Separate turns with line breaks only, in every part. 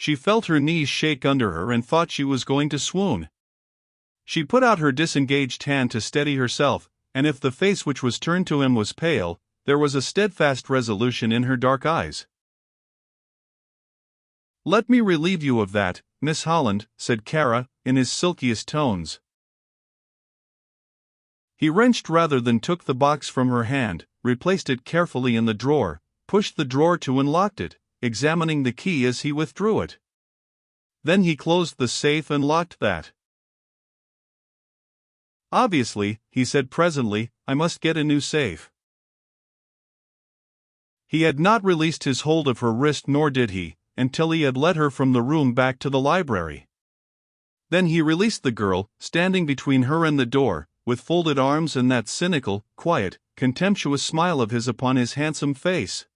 She felt her knees shake under her and thought she was going to swoon. She put out her disengaged hand to steady herself, and if the face which was turned to him was pale, there was a steadfast resolution in her dark eyes. "Let me relieve you of that, Miss Holland," said Kara, in his silkiest tones. He wrenched rather than took the box from her hand, replaced it carefully in the drawer, pushed the drawer to and locked it, examining the key as he withdrew it. Then he closed the safe and locked that. "Obviously," he said presently, "I must get a new safe." He had not released his hold of her wrist, nor did he, until he had led her from the room back to the library. Then he released the girl, standing between her and the door, with folded arms and that cynical, quiet, contemptuous smile of his upon his handsome face.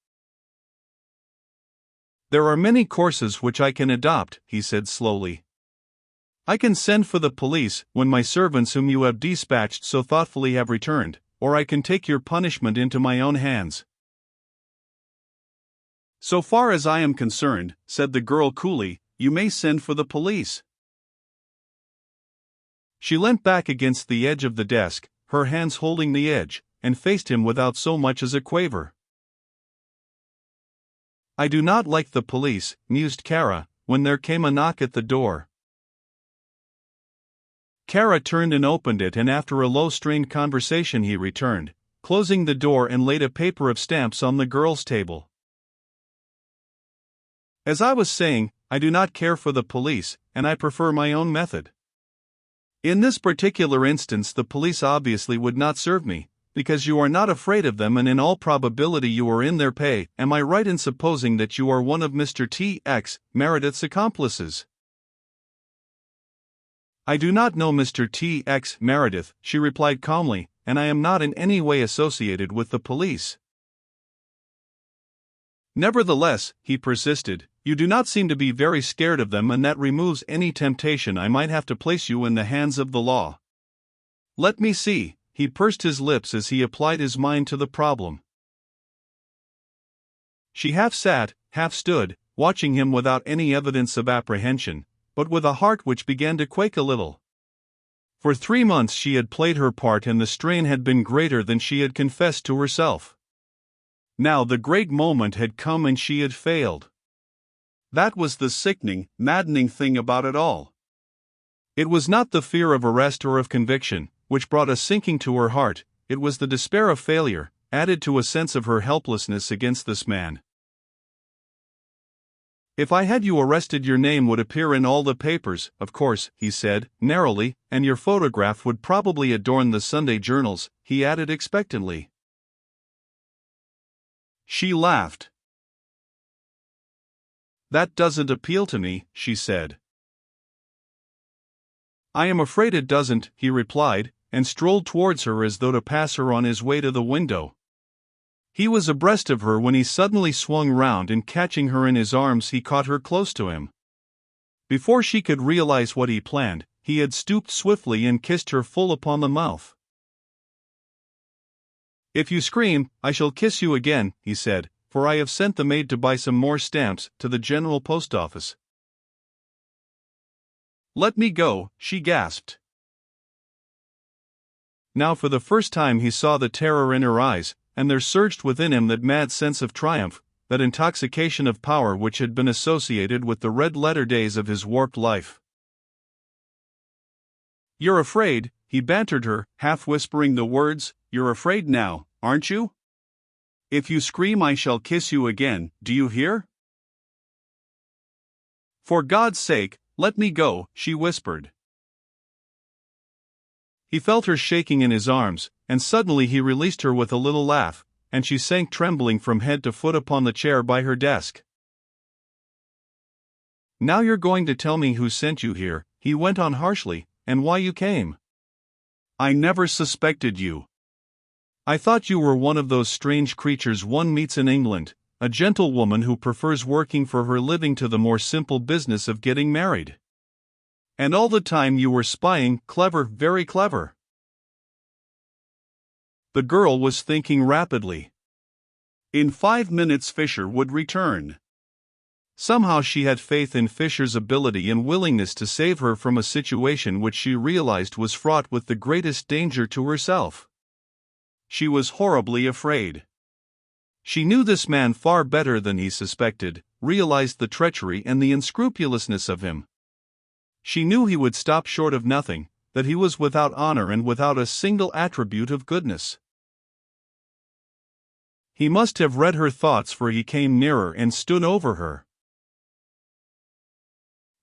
"There are many courses which I can adopt," he said slowly. "I can send for the police when my servants whom you have dispatched so thoughtfully have returned, or I can take your punishment into my own hands." "So far as I am concerned," said the girl coolly, "you may send for the police." She leant back against the edge of the desk, her hands holding the edge, and faced him without so much as a quaver. "I do not like the police," mused Kara, when there came a knock at the door. Kara turned and opened it, and after a low strained conversation he returned, closing the door, and laid a paper of stamps on the girl's table. "As I was saying, I do not care for the police, and I prefer my own method. In this particular instance the police obviously would not serve me, because you are not afraid of them and in all probability you are in their pay. Am I right in supposing that you are one of Mr. T.X. Meredith's accomplices?" "I do not know Mr. T.X. Meredith," she replied calmly, "and I am not in any way associated with the police." "Nevertheless," he persisted, "you do not seem to be very scared of them, and that removes any temptation I might have to place you in the hands of the law. Let me see." He pursed his lips as he applied his mind to the problem. She half sat, half stood, watching him without any evidence of apprehension, but with a heart which began to quake a little. For 3 months she had played her part, and the strain had been greater than she had confessed to herself. Now the great moment had come and she had failed. That was the sickening, maddening thing about it all. It was not the fear of arrest or of conviction which brought a sinking to her heart, it was the despair of failure, added to a sense of her helplessness against this man. "If I had you arrested, your name would appear in all the papers, of course," he said, narrowly, "and your photograph would probably adorn the Sunday journals," he added expectantly. She laughed. "That doesn't appeal to me," she said. "I am afraid it doesn't," he replied, and strolled towards her as though to pass her on his way to the window. He was abreast of her when he suddenly swung round, and catching her in his arms he caught her close to him. Before she could realize what he planned, he had stooped swiftly and kissed her full upon the mouth. "If you scream, I shall kiss you again," he said, "for I have sent the maid to buy some more stamps to the General Post Office." "Let me go," she gasped. Now for the first time he saw the terror in her eyes, and there surged within him that mad sense of triumph, that intoxication of power which had been associated with the red-letter days of his warped life. "You're afraid," he bantered her, half whispering the words, "you're afraid now, aren't you? If you scream I shall kiss you again, do you hear?" "For God's sake, let me go," she whispered. He felt her shaking in his arms, and suddenly he released her with a little laugh, and she sank trembling from head to foot upon the chair by her desk. "Now you're going to tell me who sent you here," he went on harshly, "and why you came. I never suspected you. I thought you were one of those strange creatures one meets in England, a gentlewoman who prefers working for her living to the more simple business of getting married. And all the time you were spying, clever, very clever." The girl was thinking rapidly. In 5 minutes Fisher would return. Somehow she had faith in Fisher's ability and willingness to save her from a situation which she realized was fraught with the greatest danger to herself. She was horribly afraid. She knew this man far better than he suspected, realized the treachery and the unscrupulousness of him. She knew he would stop short of nothing, that he was without honor and without a single attribute of goodness. He must have read her thoughts, for he came nearer and stood over her.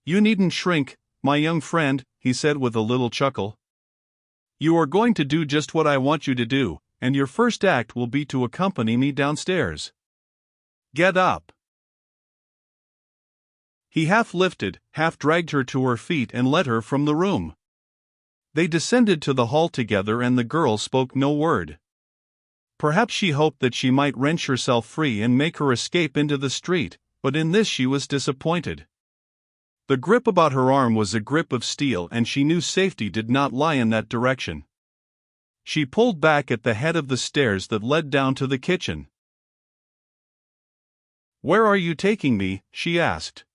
"You needn't shrink, my young friend," he said with a little chuckle. "You are going to do just what I want you to do, and your first act will be to accompany me downstairs. Get up." He half lifted, half dragged her to her feet and led her from the room. They descended to the hall together, and the girl spoke no word. Perhaps she hoped that she might wrench herself free and make her escape into the street, but in this she was disappointed. The grip about her arm was a grip of steel, and she knew safety did not lie in that direction. She pulled back at the head of the stairs that led down to the kitchen. "Where are you taking me?" she asked.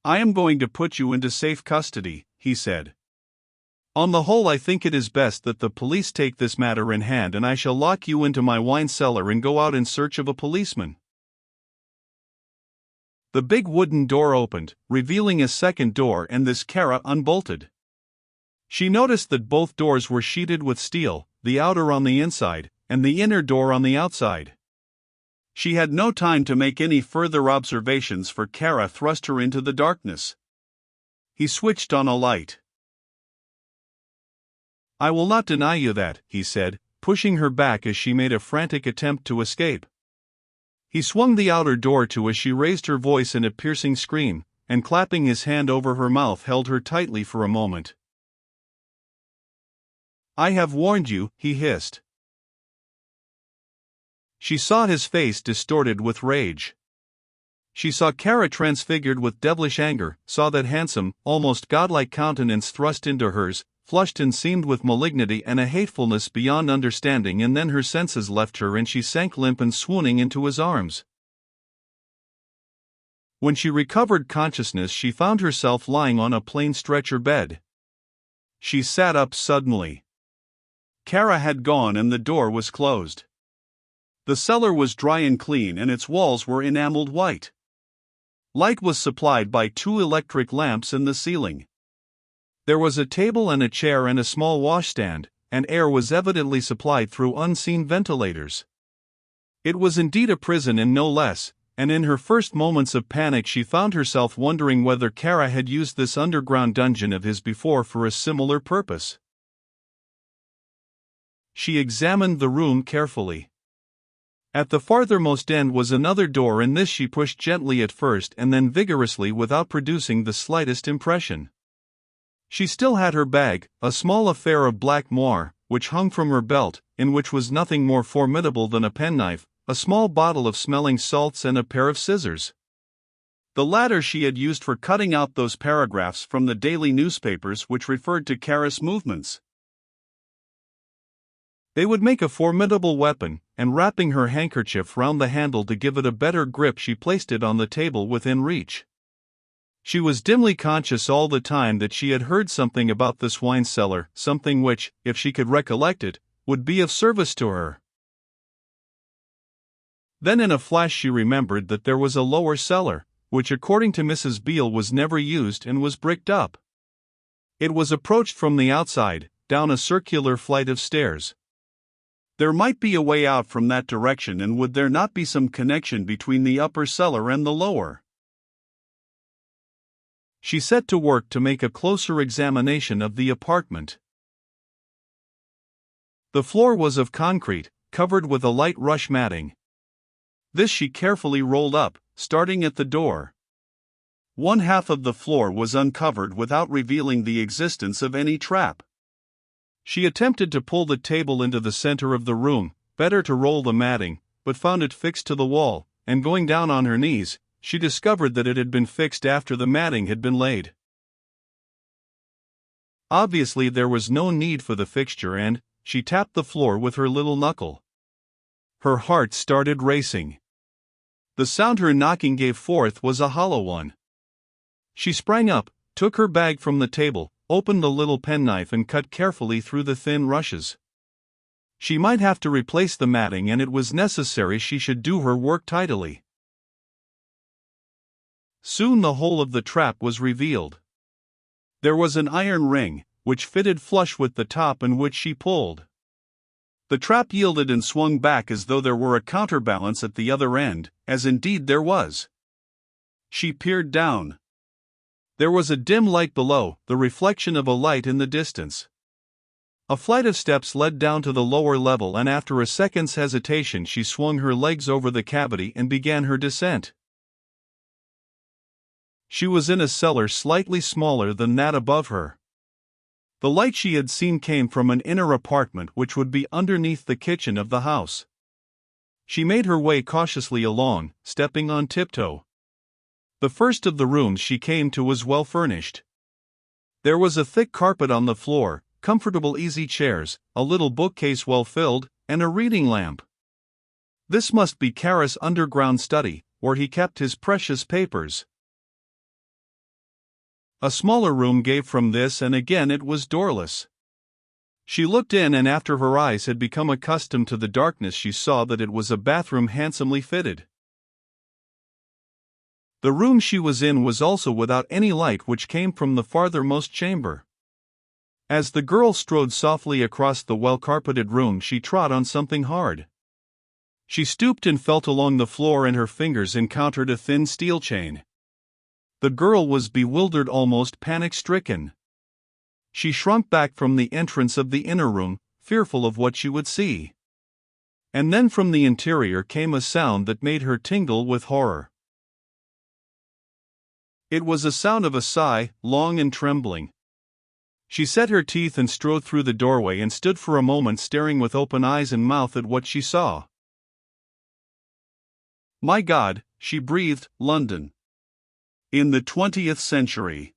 "I am going to put you into safe custody," he said. "On the whole, I think it is best that the police take this matter in hand, and I shall lock you into my wine cellar and go out in search of a policeman." The big wooden door opened, revealing a second door, and this Kara unbolted. She noticed that both doors were sheeted with steel, the outer on the inside, and the inner door on the outside. She had no time to make any further observations, for Kara thrust her into the darkness. He switched on a light. "I will not deny you that," he said, pushing her back as she made a frantic attempt to escape. He swung the outer door to as she raised her voice in a piercing scream, and clapping his hand over her mouth held her tightly for a moment. "I have warned you," he hissed. She saw his face distorted with rage. She saw Kara transfigured with devilish anger, saw that handsome, almost godlike countenance thrust into hers, flushed and seamed with malignity and a hatefulness beyond understanding, and then her senses left her and she sank limp and swooning into his arms. When she recovered consciousness, she found herself lying on a plain stretcher bed. She sat up suddenly. Kara had gone and the door was closed. The cellar was dry and clean, and its walls were enameled white. Light was supplied by 2 electric lamps in the ceiling. There was a table and a chair and a small washstand, and air was evidently supplied through unseen ventilators. It was indeed a prison and no less, and in her first moments of panic she found herself wondering whether Kara had used this underground dungeon of his before for a similar purpose. She examined the room carefully. At the farthermost end was another door, and this she pushed gently at first and then vigorously without producing the slightest impression. She still had her bag, a small affair of black moire, which hung from her belt, in which was nothing more formidable than a penknife, a small bottle of smelling salts and a pair of scissors. The latter she had used for cutting out those paragraphs from the daily newspapers which referred to Kara's movements. They would make a formidable weapon, and wrapping her handkerchief round the handle to give it a better grip, she placed it on the table within reach. She was dimly conscious all the time that she had heard something about this wine cellar, something which, if she could recollect it, would be of service to her. Then in a flash she remembered that there was a lower cellar, which according to Mrs. Beale was never used and was bricked up. It was approached from the outside, down a circular flight of stairs. There might be a way out from that direction, and would there not be some connection between the upper cellar and the lower? She set to work to make a closer examination of the apartment. The floor was of concrete, covered with a light rush matting. This she carefully rolled up, starting at the door. One half of the floor was uncovered without revealing the existence of any trap. She attempted to pull the table into the center of the room, better to roll the matting, but found it fixed to the wall, and going down on her knees, she discovered that it had been fixed after the matting had been laid. Obviously there was no need for the fixture, and she tapped the floor with her little knuckle. Her heart started racing. The sound her knocking gave forth was a hollow one. She sprang up, took her bag from the table, opened the little penknife and cut carefully through the thin rushes. She might have to replace the matting, and it was necessary she should do her work tidily. Soon the whole of the trap was revealed. There was an iron ring, which fitted flush with the top and which she pulled. The trap yielded and swung back as though there were a counterbalance at the other end, as indeed there was. She peered down. There was a dim light below, the reflection of a light in the distance. A flight of steps led down to the lower level, and after a second's hesitation she swung her legs over the cavity and began her descent. She was in a cellar slightly smaller than that above her. The light she had seen came from an inner apartment which would be underneath the kitchen of the house. She made her way cautiously along, stepping on tiptoe. The first of the rooms she came to was well furnished. There was a thick carpet on the floor, comfortable easy chairs, a little bookcase well filled, and a reading lamp. This must be Kara's underground study, where he kept his precious papers. A smaller room gave from this, and again it was doorless. She looked in, and after her eyes had become accustomed to the darkness she saw that it was a bathroom handsomely fitted. The room she was in was also without any light which came from the farthermost chamber. As the girl strode softly across the well-carpeted room she trod on something hard. She stooped and felt along the floor, and her fingers encountered a thin steel chain. The girl was bewildered, almost panic-stricken. She shrunk back from the entrance of the inner room, fearful of what she would see. And then from the interior came a sound that made her tingle with horror. It was a sound of a sigh, long and trembling. She set her teeth and strode through the doorway and stood for a moment staring with open eyes and mouth at what she saw. "My God," she breathed, "London. In the 20th century.